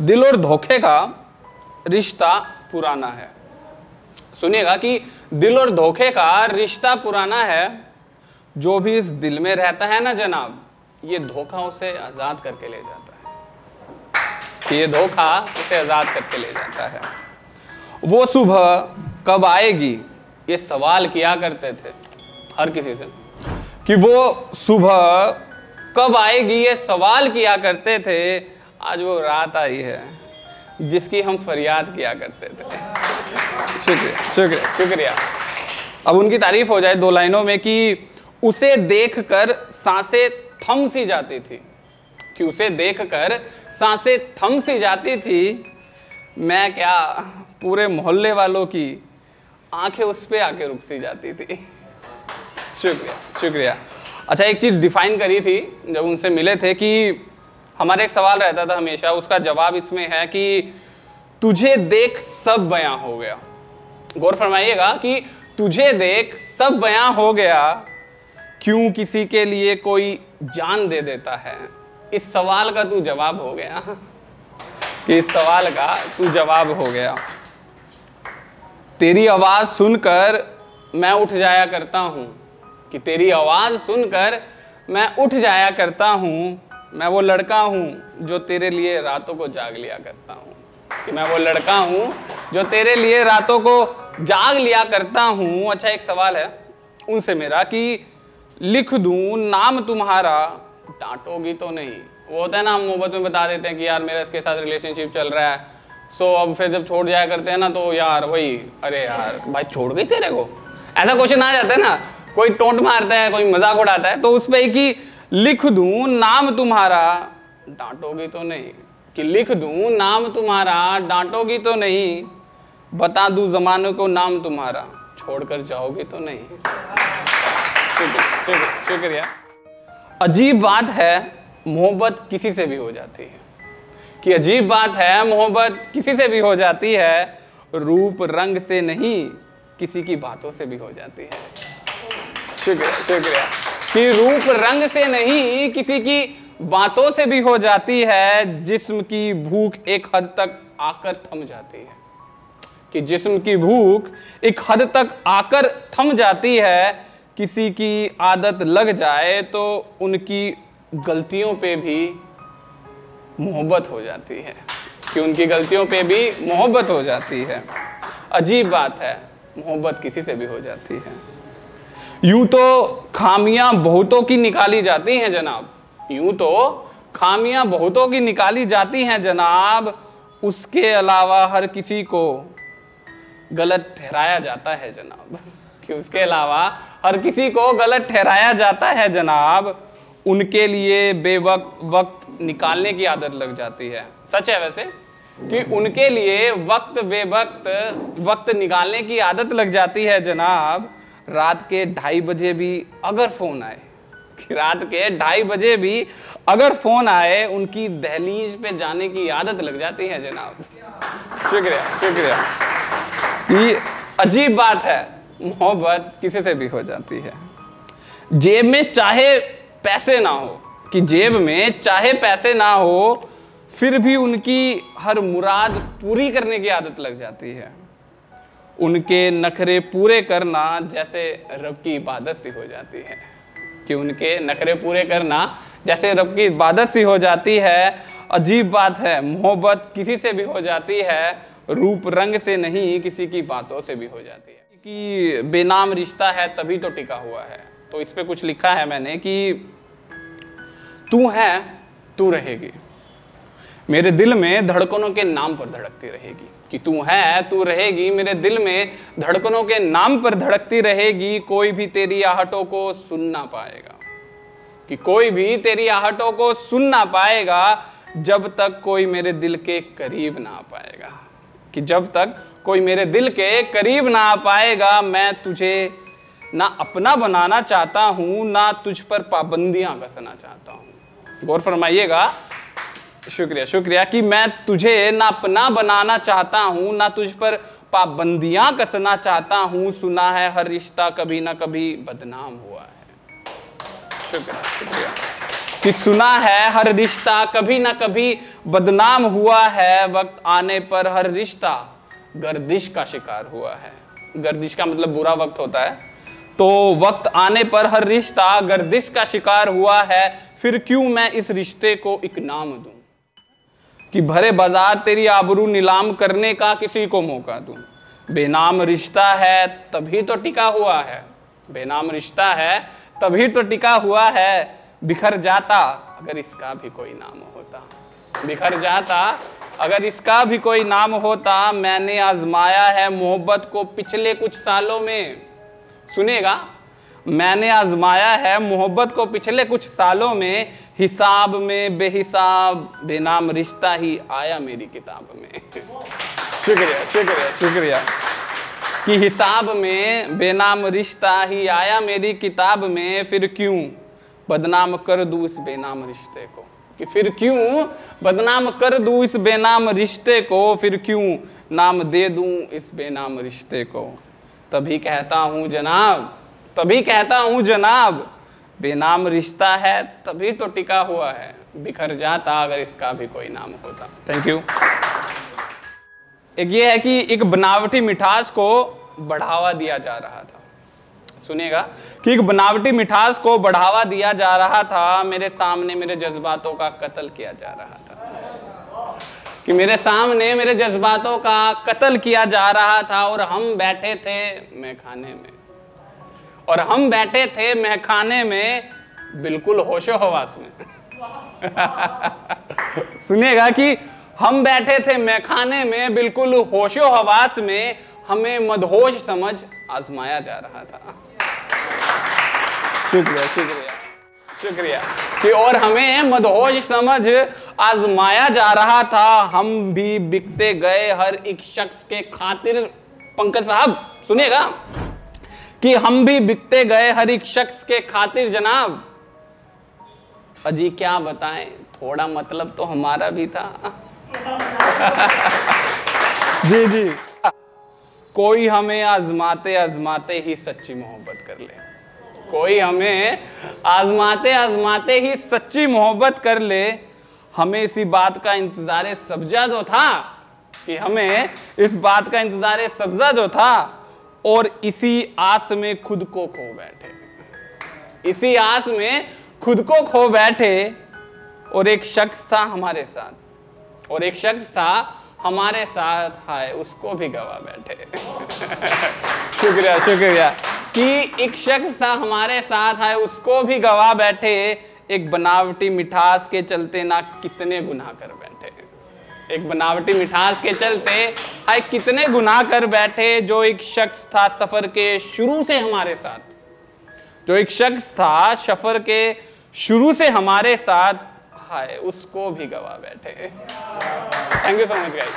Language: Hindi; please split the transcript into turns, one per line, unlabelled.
दिल और धोखे का रिश्ता पुराना है। सुनिएगा कि दिल और धोखे का रिश्ता पुराना है। जो भी इस दिल में रहता है ना जनाब, ये धोखा उसे आजाद करके ले जाता है। ये धोखा उसे आजाद करके ले जाता है। वो सुबह कब आएगी, ये सवाल किया करते थे हर किसी से, कि वो सुबह कब आएगी ये सवाल किया करते थे। आज वो रात आई है जिसकी हम फरियाद किया करते थे। शुक्रिया शुक्रिया शुक्रिया। अब उनकी तारीफ हो जाए 2 लाइनों में कि उसे देखकर सांसें थम सी जाती थी, कि उसे देखकर सांसें थम सी जाती थी। मैं क्या, पूरे मोहल्ले वालों की आंखें उस पे आके रुक सी जाती थी। शुक्रिया शुक्रिया। अच्छा, एक चीज़ डिफाइन करी थी जब उनसे मिले थे कि हमारा एक सवाल रहता था हमेशा, उसका जवाब इसमें है कि तुझे देख सब बयां हो गया। गौर फरमाइएगा कि तुझे देख सब बयां हो गया, क्यों किसी के लिए कोई जान दे देता है। इस सवाल का तू जवाब हो गया, कि इस सवाल का तू जवाब हो गया। तेरी आवाज सुनकर मैं उठ जाया करता हूं, कि तेरी आवाज सुनकर मैं उठ जाया करता हूं। मैं वो लड़का हूं जो तेरे लिए रातों को जाग लिया करता हूं, कि मैं वो लड़का हूं जो तेरे लिए रातों को जाग लिया करता हूं। अच्छा, एक सवाल है उनसे मेरा कि लिख दूं नाम तुम्हारा, डांटोगी तो नहीं। वो होता है ना, हम मोहब्बत में बता देते हैं कि यार मेरा इसके साथ रिलेशनशिप चल रहा है, सो अब फिर जब छोड़ जाया करते हैं ना तो यार वही, अरे यार भाई छोड़ गई तेरे को, ऐसा क्वेश्चन आ जाता है ना। कोई टोंट मारता है, कोई मजाक उड़ाता है, तो उस पे कि लिख दूं नाम तुम्हारा, डांटोगी तो नहीं। कि लिख दूं नाम तुम्हारा, डांटोगी तो नहीं। बता दूं जमाने को नाम तुम्हारा, छोड़कर जाओगी तो नहीं। शुक्रिया। अजीब बात है, मोहब्बत किसी से भी हो जाती है। कि अजीब बात है, मोहब्बत किसी से भी हो जाती है। रूप रंग से नहीं, किसी की बातों से भी हो जाती है। शुक्रिया शुक्रिया। कि रूप रंग से नहीं, किसी की बातों से भी हो जाती है। जिस्म की भूख एक हद तक आकर थम जाती है। कि जिस्म की भूख एक हद तक आकर थम जाती है। किसी की आदत लग जाए तो उनकी गलतियों पे भी मोहब्बत हो जाती है। कि उनकी गलतियों पे भी मोहब्बत हो जाती है। अजीब बात है, मोहब्बत किसी से भी हो जाती है। यूं तो खामियां बहुतों की निकाली जाती हैं जनाब, यूं तो खामियां बहुतों की निकाली जाती हैं जनाब। उसके अलावा हर किसी को गलत ठहराया जाता है जनाब। कि उसके अलावा हर किसी को गलत ठहराया जाता है जनाब। उनके लिए वक्त निकालने की आदत लग जाती है। सच है वैसे कि उनके लिए वक्त निकालने की आदत लग जाती है जनाब। रात के 2:30 बजे भी अगर फोन आए, रात के 2:30 बजे भी अगर फोन आए, उनकी दहलीज पे जाने की आदत लग जाती है जनाब। शुक्रिया शुक्रिया। ये अजीब बात है, मोहब्बत किसी से भी हो जाती है। जेब में चाहे पैसे ना हो, कि जेब में चाहे पैसे ना हो, फिर भी उनकी हर मुराद पूरी करने की आदत लग जाती है। उनके नखरे पूरे करना जैसे रब की इबादत सी हो जाती है। कि उनके नखरे पूरे करना जैसे रब की इबादत सी हो जाती है। अजीब बात है, मोहब्बत किसी से भी हो जाती है। रूप रंग से नहीं, किसी की बातों से भी हो जाती है। कि बेनाम रिश्ता है तभी तो टिका हुआ है। तो इस पे कुछ लिखा है मैंने कि तू है तू रहेगी, मेरे दिल में धड़कनों के नाम पर धड़कती रहेगी। कि तू है तू रहेगी, मेरे दिल में धड़कनों के नाम पर धड़कती रहेगी। कोई भी तेरी आहटों को सुन ना पाएगा, कि कोई भी तेरी आहटों को सुन ना पाएगा जब तक कोई मेरे दिल के करीब ना आ पाएगा। कि जब तक कोई मेरे दिल के करीब ना आ पाएगा। मैं तुझे ना अपना बनाना चाहता हूँ, ना तुझ पर पाबंदियां कसना चाहता हूँ। गौर फरमाइएगा। शुक्रिया शुक्रिया। कि मैं तुझे ना अपना बनाना चाहता हूँ, ना तुझ पर पाबंदियां कसना चाहता हूँ। सुना है हर रिश्ता कभी ना कभी बदनाम हुआ है। शुक्रिया शुक्रिया। कि सुना है हर रिश्ता कभी ना कभी बदनाम हुआ है, वक्त आने पर हर रिश्ता गर्दिश का शिकार हुआ है। गर्दिश का मतलब बुरा वक्त होता है, तो वक्त आने पर हर रिश्ता गर्दिश का शिकार हुआ है, फिर क्यों मैं इस रिश्ते को एक नाम दूं, कि भरे बाजार तेरी आबरू नीलाम करने का किसी को मौका दूं। बेनाम रिश्ता है तभी तो टिका हुआ है, बेनाम रिश्ता है तभी तो टिका हुआ है, बिखर जाता अगर इसका भी कोई नाम होता, बिखर जाता अगर इसका भी कोई नाम होता। मैंने आजमाया है मोहब्बत को पिछले कुछ सालों में, सुनेगा, मैंने आजमाया है मोहब्बत को पिछले कुछ सालों में, हिसाब में बेहिसाब बेनाम रिश्ता ही आया मेरी किताब में। शुक्रिया शुक्रिया शुक्रिया। कि हिसाब में बेनाम रिश्ता ही आया मेरी किताब में, फिर क्यों बदनाम कर दूं इस बेनाम रिश्ते को, कि फिर क्यों बदनाम कर दूं इस बेनाम रिश्ते को, फिर क्यों नाम दे दूं इस बेनाम रिश्ते को। तभी कहता हूं जनाब, तभी कहता हूं जनाब, बेनाम रिश्ता है तभी तो टिका हुआ है, बिखर जाता अगर इसका भी कोई नाम होता। Thank you. एक ये है कि एक बनावटी मिठास को बढ़ावा दिया जा रहा था, सुनिएगा, कि एक बनावटी मिठास को बढ़ावा दिया जा रहा था, मेरे सामने मेरे जज्बातों का कत्ल किया जा रहा था, कि मेरे सामने मेरे जज्बातों का कत्ल किया जा रहा था, और हम बैठे थे महखाने में, और हम बैठे थे महखाने में बिल्कुल होशो हवास में। सुनिएगा कि हम बैठे थे महखाने में बिल्कुल होशो हवास में, हमें मदहोश समझ आजमाया जा रहा था। शुक्रिया शुक्रिया शुक्रिया। कि और हमें मदहोश समझ आजमाया जा रहा था, हम भी बिकते गए हर एक शख्स के खातिर। पंकज साहब सुनिएगा, कि हम भी बिकते गए हर एक शख्स के खातिर जनाब, अजी क्या बताएं थोड़ा मतलब तो हमारा भी था। जी जी। कोई हमें आजमाते आजमाते ही सच्ची मोहब्बत कर ले, कोई हमें आजमाते आजमाते ही सच्ची मोहब्बत कर ले, हमें इसी बात का इंतजार सब्जा जो था, कि हमें इस बात का इंतजार सब्जा जो था, और इसी आस में खुद को खो बैठे, इसी आस में खुद को खो बैठे, और एक शख्स था हमारे साथ, और एक शख्स था हमारे साथ, हाय उसको भी गवा बैठे। शुक्रिया शुक्रिया। कि एक शख्स था हमारे साथ, हाय उसको भी गवा बैठे, एक बनावटी मिठास के चलते ना कितने गुनाह कर बैठे, एक बनावटी मिठास के चलते हाय कितने गुनाह कर बैठे। जो एक शख्स था सफर के शुरू से हमारे साथ, जो एक शख्स था सफर के शुरू से हमारे साथ, हाय उसको भी गवा बैठे। Thank you so much guys.